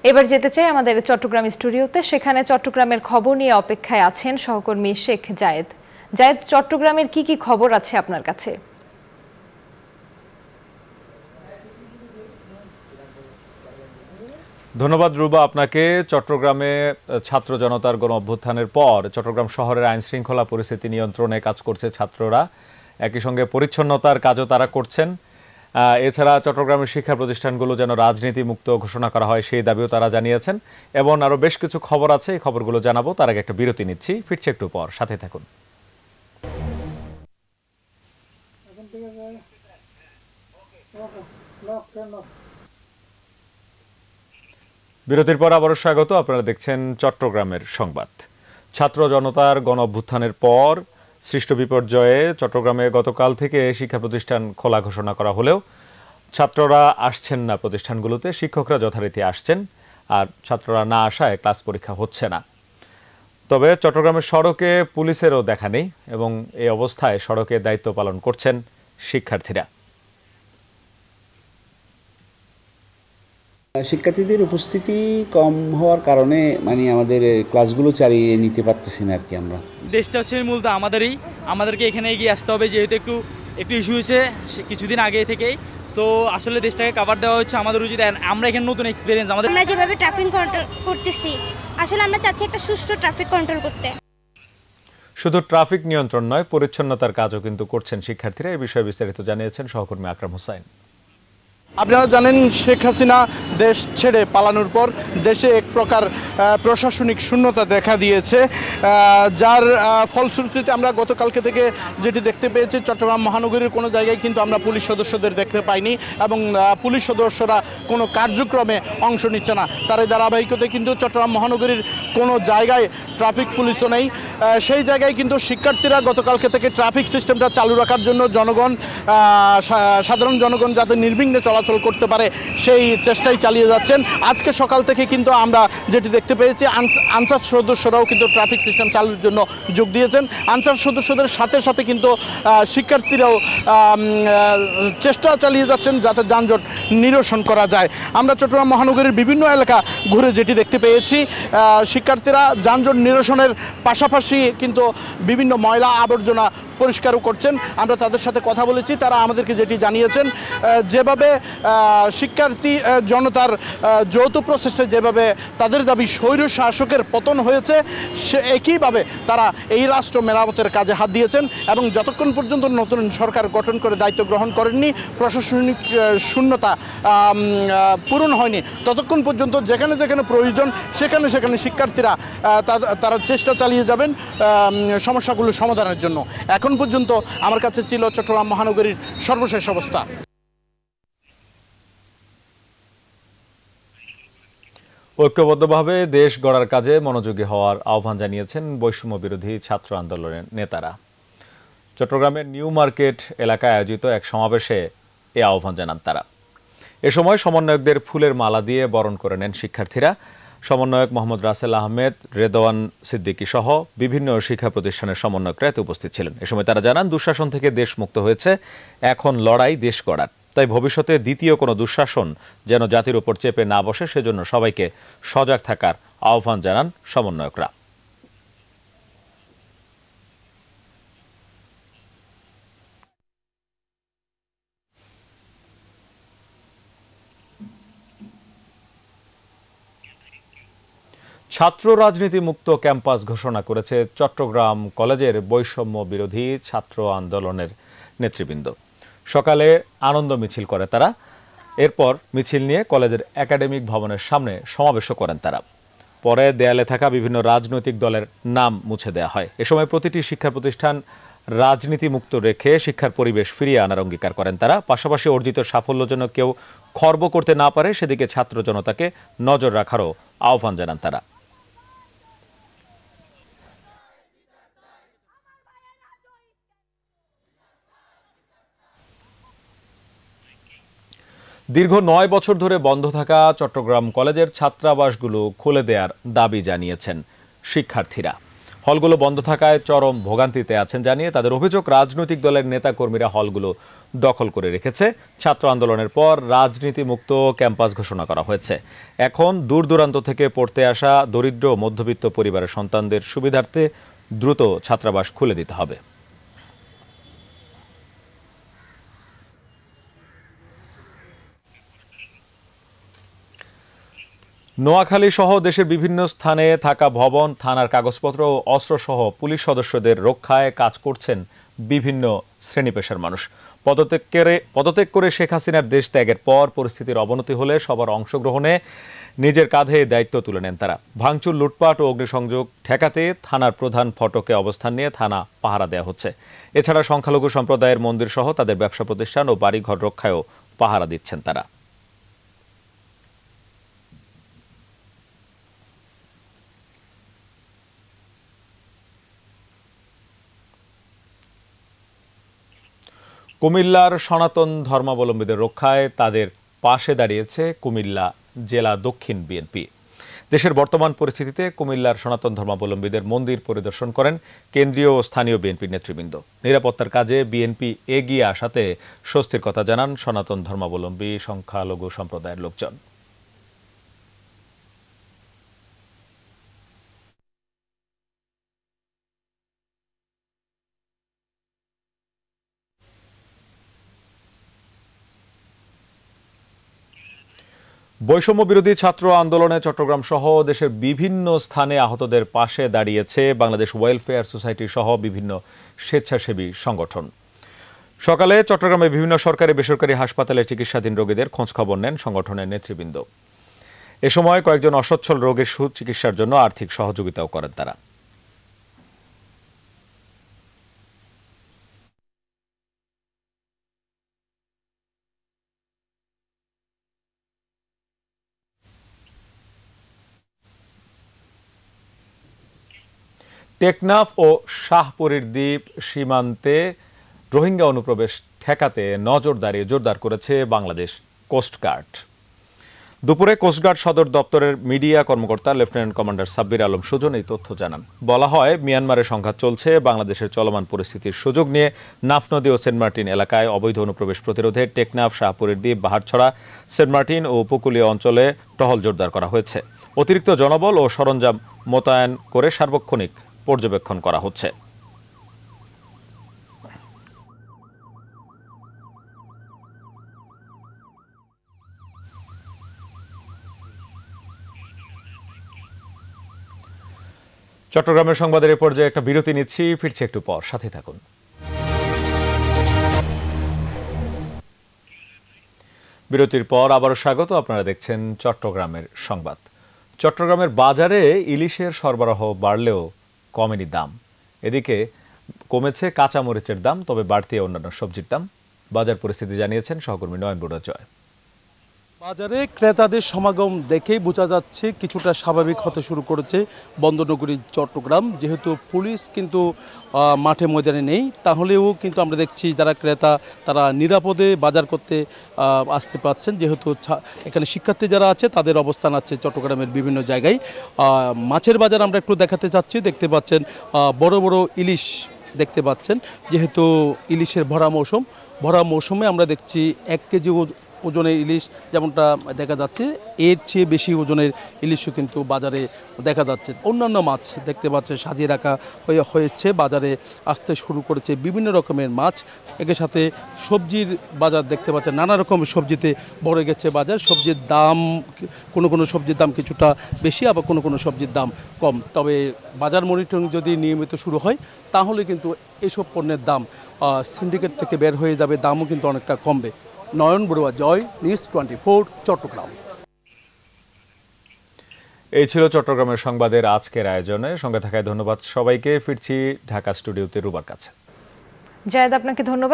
এবার যেতে চাই আমাদের চট্টগ্রাম স্টুডিওতে। সেখানে চট্টগ্রামের খবর নিয়ে অপেক্ষায় আছেন সহকর্মী শেখ জায়েদ। জায়েদ, চট্টগ্রামের কি কি খবর আছে আপনার কাছে? ধন্যবাদ রুবা আপনাকে। চট্টগ্রামে ছাত্র জনতার গণ অভ্যুত্থানের পর চট্টগ্রাম শহরের আইন শৃঙ্খলা পরিস্থিতি নিয়ন্ত্রণে কাজ করছে ছাত্ররা, একই সঙ্গে পরিচ্ছন্নতার কাজও তারা করছেন। এছাড়া চট্টগ্রামের শিক্ষা প্রতিষ্ঠানগুলো যেন রাজনীতি মুক্ত ঘোষণা করা হয় সেই দাবিও তারা জানিয়েছেন, এবং আরও বেশ কিছু খবর আছে, এই খবরগুলো জানাবো। তার আগে একটা বিরতি নিচ্ছি, ফিরছে একটু পর, সাথে থাকুন। বিরতির পর আবারও স্বাগত। আপনারা দেখছেন চট্টগ্রামের সংবাদ। ছাত্র জনতার গণ অভ্যুত্থানের পর সৃষ্ট বিপর্যয়ে চট্টগ্রামে গতকাল থেকে শিক্ষা প্রতিষ্ঠান খোলা ঘোষণা করা হলেও ছাত্ররা আসছেন না প্রতিষ্ঠানগুলোতে। শিক্ষকরা যথারীতি আসছেন, আর ছাত্ররা না আসায় ক্লাস পরীক্ষা হচ্ছে না। তবে চট্টগ্রামের সড়কে পুলিশেরও দেখা নেই, এবং এই অবস্থায় সড়কে দায়িত্ব পালন করছেন শিক্ষার্থীরা। শিক্ষার্থীদের উপস্থিতি কম হওয়ার কারণে আমাদের ক্লাসগুলো চালিয়ে নিতে পারতেছি না আর কি। আমরা দেশটা হচ্ছে মূলত আমাদেরকে এখানে এগিয়ে আসতে হবে, যেহেতু একটু ইস্যু হয়েছে কিছুদিন আগে থেকেই। সো আসলে দেশটাকে কাভার দেওয়া হচ্ছে আমাদের উচিত। আমরা এখানে নতুন এক্সপিরিয়েন্স আমাদের। আমরা যেভাবে ট্রাফিক কন্ট্রোল করতেছি, আসলে আমরা চাচ্ছি একটা সুষ্ঠু ট্রাফিক কন্ট্রোল করতে। শুধু ট্রাফিক নিয়ন্ত্রণ নয়, পরিচ্ছন্নতার কাজও কিন্তু করছেন শিক্ষার্থীরা। এই বিষয়ে বিস্তারিত জানিয়েছেন সহকর্মী আকরাম হোসাইন। আপনারা জানেন, শেখ হাসিনা দেশ ছেড়ে পালানোর পর দেশে এক প্রকার প্রশাসনিক শূন্যতা দেখা দিয়েছে, যার ফলশ্রুতিতে আমরা গতকালকে থেকে যেটি দেখতে পেয়েছি, চট্টগ্রাম মহানগরীর কোনো জায়গায় কিন্তু আমরা পুলিশ সদস্যদের দেখতে পাইনি, এবং পুলিশ সদস্যরা কোনো কার্যক্রমে অংশ নিচ্ছে না। তার এই ধারাবাহিকতায় কিন্তু চট্টগ্রাম মহানগরীর কোনো জায়গায় ট্রাফিক পুলিশও নেই। সেই জায়গায় কিন্তু শিক্ষার্থীরা গতকালকে থেকে ট্রাফিক সিস্টেমটা চালু রাখার জন্য সাধারণ জনগণ যাতে নির্বিঘ্নে চলাচল করতে পারে সেই চেষ্টাই চালিয়ে যাচ্ছেন। আজকে সকাল থেকে কিন্তু আমরা যেটি দেখতে পেয়েছি, আনসার সদস্যরাও কিন্তু ট্রাফিক সিস্টেম চালুর জন্য যোগ দিয়েছেন। আনসার সদস্যদের সাথে সাথে কিন্তু শিক্ষার্থীরাও চেষ্টা চালিয়ে যাচ্ছেন যাতে যানজট নিরসন করা যায়। আমরা চট্টগ্রাম মহানগরীর বিভিন্ন এলাকা ঘুরে যেটি দেখতে পেয়েছি, শিক্ষার্থীরা যানজট নিরসনের পাশাপাশি কিন্তু বিভিন্ন ময়লা আবর্জনা পরিষ্কারও করছেন। আমরা তাদের সাথে কথা বলেছি, তারা আমাদেরকে যেটি জানিয়েছেন, যেভাবে শিক্ষার্থী জনতার যৌথ প্রচেষ্টায় যেভাবে তাদের দাবি স্বৈর শাসকের পতন হয়েছে, সে একইভাবে তারা এই রাষ্ট্র মেরামতের কাজে হাত দিয়েছেন, এবং যতক্ষণ পর্যন্ত নতুন সরকার গঠন করে দায়িত্ব গ্রহণ করেননি, প্রশাসনিক শূন্যতা পূরণ হয়নি, ততক্ষণ পর্যন্ত যেখানে যেখানে প্রয়োজন সেখানে সেখানে শিক্ষার্থীরা তারা চেষ্টা চালিয়ে যাবেন সমস্যাগুলো সমাধানের জন্য। এখন পর্যন্ত আমার কাছে ছিল চট্টগ্রাম মহানগরীর সর্বশেষ অবস্থা। ঐক্যবদ্ধভাবে দেশ গড়ার কাজে মনোযোগী হওয়ার আহ্বান জানিয়েছেন বৈষম্য বিরোধী ছাত্র আন্দোলনের নেতারা। চট্টগ্রামের নিউ মার্কেট এলাকায় আয়োজিত এক সমাবেশে এ আহ্বান জানান তারা। এ সময় সমন্বয়কদের ফুলের মালা দিয়ে বরণ করে নেন শিক্ষার্থীরা। সমন্বয়ক মোহাম্মদ রাসেল আহমেদ, রেদওয়ান সিদ্দিকী সহ বিভিন্ন শিক্ষা প্রতিষ্ঠানের সমন্বয়করা এতে উপস্থিত ছিলেন। এ সময় তারা জানান, দুঃশাসন থেকে দেশ মুক্ত হয়েছে, এখন লড়াই দেশ গড়ার। তাই ভবিষ্যতে দ্বিতীয় কোনো দুঃশাসন যেন জাতির উপর চেপে না বসে, সেজন্য সবাইকে সজাগ থাকার আহ্বান জানান সমন্বয়করা। ছাত্র রাজনীতি মুক্ত ক্যাম্পাস ঘোষণা করেছে চট্টগ্রাম কলেজের বৈষম্য বিরোধী ছাত্র আন্দোলনের নেতৃবৃন্দ। সকালে আনন্দ মিছিল করে তারা, এরপর মিছিল নিয়ে কলেজের একাডেমিক ভবনের সামনে সমাবেশও করেন তারা। পরে দেয়ালে থাকা বিভিন্ন রাজনৈতিক দলের নাম মুছে দেওয়া হয়। এ সময় প্রতিটি শিক্ষা প্রতিষ্ঠান রাজনীতি মুক্ত রেখে শিক্ষার পরিবেশ ফিরিয়ে আনার অঙ্গীকার করেন তারা। পাশাপাশি অর্জিত সাফল্য যেন কেউ খর্ব করতে না পারে, সেদিকে ছাত্র জনতাকে নজর রাখারও আহ্বান জানান তারা। দীর্ঘ ৯ বছর ধরে বন্ধ থাকা চট্টগ্রাম কলেজের ছাত্রাবাসগুলো খুলে দেওয়ার দাবি জানিয়েছেন শিক্ষার্থীরা। হলগুলো বন্ধ থাকায় চরম ভোগান্তিতে আছেন জানিয়ে তাদের অভিযোগ, রাজনৈতিক দলের নেতাকর্মীরা হলগুলো দখল করে রেখেছে। ছাত্র আন্দোলনের পর রাজনীতি মুক্ত ক্যাম্পাস ঘোষণা করা হয়েছে। এখন দূর দূরান্ত থেকে পড়তে আসা দরিদ্র মধ্যবিত্ত পরিবারের সন্তানদের সুবিধার্থে দ্রুত ছাত্রাবাস খুলে দিতে হবে। নোয়াখালী সহ দেশের বিভিন্ন স্থানে থাকা ভবন, থানার কাগজপত্র ও অস্ত্রসহ পুলিশ সদস্যদের রক্ষায় কাজ করছেন বিভিন্ন শ্রেণী পেশার মানুষ। পদত্যাগ করে শেখ হাসিনার দেশ ত্যাগের পর পরিস্থিতির অবনতি হলে সবার অংশগ্রহণে নিজের কাঁধে দায়িত্ব তুলে নেন তারা। ভাঙচুর, লুটপাট ও অগ্নিসংযোগ ঠেকাতে থানার প্রধান ফটকে অবস্থান নিয়ে থানা পাহারা দেওয়া হচ্ছে। এছাড়া সংখ্যালঘু সম্প্রদায়ের মন্দির সহ তাদের ব্যবসা প্রতিষ্ঠান ও বাড়িঘর রক্ষায়ও পাহারা দিচ্ছেন তারা। কুমিল্লার সনাতন ধর্মাবলম্বীদের রক্ষায় তাদের পাশে দাঁড়িয়েছে কুমিল্লা জেলা দক্ষিণ বিএনপি। দেশের বর্তমান পরিস্থিতিতে কুমিল্লার সনাতন ধর্মাবলম্বীদের মন্দির পরিদর্শন করেন কেন্দ্রীয় ও স্থানীয় বিএনপি নেতৃবৃন্দ। নিরাপত্তার কাজে বিএনপি এগিয়ে আসাতে স্বস্তির কথা জানান সনাতন ধর্মাবলম্বী সংখ্যালঘু সম্প্রদায়ের লোকজন। বৈষম্য বিরোধী ছাত্র আন্দোলনে চট্টগ্রাম সহ দেশের বিভিন্ন স্থানে আহতদের পাশে দাঁড়িয়েছে বাংলাদেশ ওয়েলফেয়ার সোসাইটি সহ বিভিন্ন স্বেচ্ছাসেবী সংগঠন। সকালে চট্টগ্রামে বিভিন্ন সরকারি বেসরকারি হাসপাতালে চিকিৎসাধীন রোগীদের খোঁজখবর নেন সংগঠনের নেতৃবৃন্দ। এ সময় কয়েকজন অসচ্ছল রোগীর সুচিকিৎসার জন্য আর্থিক সহযোগিতাও করেন তারা। টেকনাফ ও শাহপরীর দ্বীপ সীমান্তে রোহিঙ্গা অনুপ্রবেশ ঠেকাতে নজরদারি জোরদার করেছে বাংলাদেশ কোস্টগার্ড। দুপুরে কোস্টগার্ড সদর দপ্তরের মিডিয়া কর্মকর্তা লেফটেন্যান্ট কমান্ডার সাব্বির আলম সুজন এই তথ্য জানান। বলা হয়, মিয়ানমারের সংঘাত চলছে। বাংলাদেশের চলমান পরিস্থিতির সুযোগ নিয়ে নাফ নদী ও সেন্ট মার্টিন এলাকায় অবৈধ অনুপ্রবেশ প্রতিরোধে টেকনাফ, শাহপরীর দ্বীপ, বাহারছড়া, সেন্ট মার্টিন ও উপকূলীয় অঞ্চলে টহল জোরদার করা হয়েছে। অতিরিক্ত জনবল ও সরঞ্জাম মোতায়েন করে সার্বক্ষণিক পর্যবেক্ষণ করা হচ্ছে। চট্টগ্রামের সংবাদের এ পর্যায়ে একটা বিরতি নিচ্ছি, ফিরছি একটু পর, সাথে থাকুন। বিরতির পর আবারও স্বাগত। আপনারা দেখছেন চট্টগ্রামের সংবাদ। চট্টগ্রামের বাজারে ইলিশের সরবরাহ বাড়লেও কমেনি দাম। এদিকে কমেছে কাঁচামরিচের দাম, তবে বাড়তি অন্যান্য সবজির দাম। বাজার পরিস্থিতি জানিয়েছেন সহকর্মী নয়ন জয়। বাজারে ক্রেতাদের সমাগম দেখেই বোঝা যাচ্ছে কিছুটা স্বাভাবিক হতে শুরু করেছে বন্দরনগরী চট্টগ্রাম। যেহেতু পুলিশ কিন্তু মাঠে ময়দানে নেই, তাহলেও কিন্তু আমরা দেখছি যারা ক্রেতা তারা নিরাপদে বাজার করতে আসতে পারছেন। যেহেতু এখানে শিক্ষার্থী যারা আছে তাদের অবস্থান আছে চট্টগ্রামের বিভিন্ন জায়গায়। মাছের বাজার আমরা একটু দেখাতে চাচ্ছি। দেখতে পাচ্ছেন বড় বড় ইলিশ দেখতে পাচ্ছেন। যেহেতু ইলিশের ভরা মৌসুমে আমরা দেখছি 1 কেজি ওজনের ইলিশ যেমনটা দেখা যাচ্ছে, এর চেয়ে বেশি ওজনের ইলিশও কিন্তু বাজারে দেখা যাচ্ছে। অন্যান্য মাছ দেখতে পাচ্ছে সাজিয়ে রাখা হয়েছে, বাজারে আসতে শুরু করেছে বিভিন্ন রকমের মাছ। এর সাথে সবজির বাজার দেখতে পাচ্ছেন, নানা রকমের সবজিতে ভরে গেছে বাজার। সবজির দাম কোনো সবজির দাম কিছুটা বেশি, আবার কোনো সবজির দাম কম। তবে বাজার মনিটরিং যদি নিয়মিত শুরু হয় তাহলে কিন্তু এসব পণ্যের দাম সিন্ডিকেট থেকে বের হয়ে যাবে, দামও কিন্তু অনেকটা কমবে। নয়ন বড়ুয়া, জয়, নিউজ 24, চট্টগ্রাম। এই ছিল চট্টগ্রামের সংবাদের আজকের আয়োজনে। সঙ্গে থাকায় ধন্যবাদ সবাইকে। ফিরছি ঢাকা স্টুডিওতে রুবার কাছে। জায়েদ, আপনাকে ধন্যবাদ।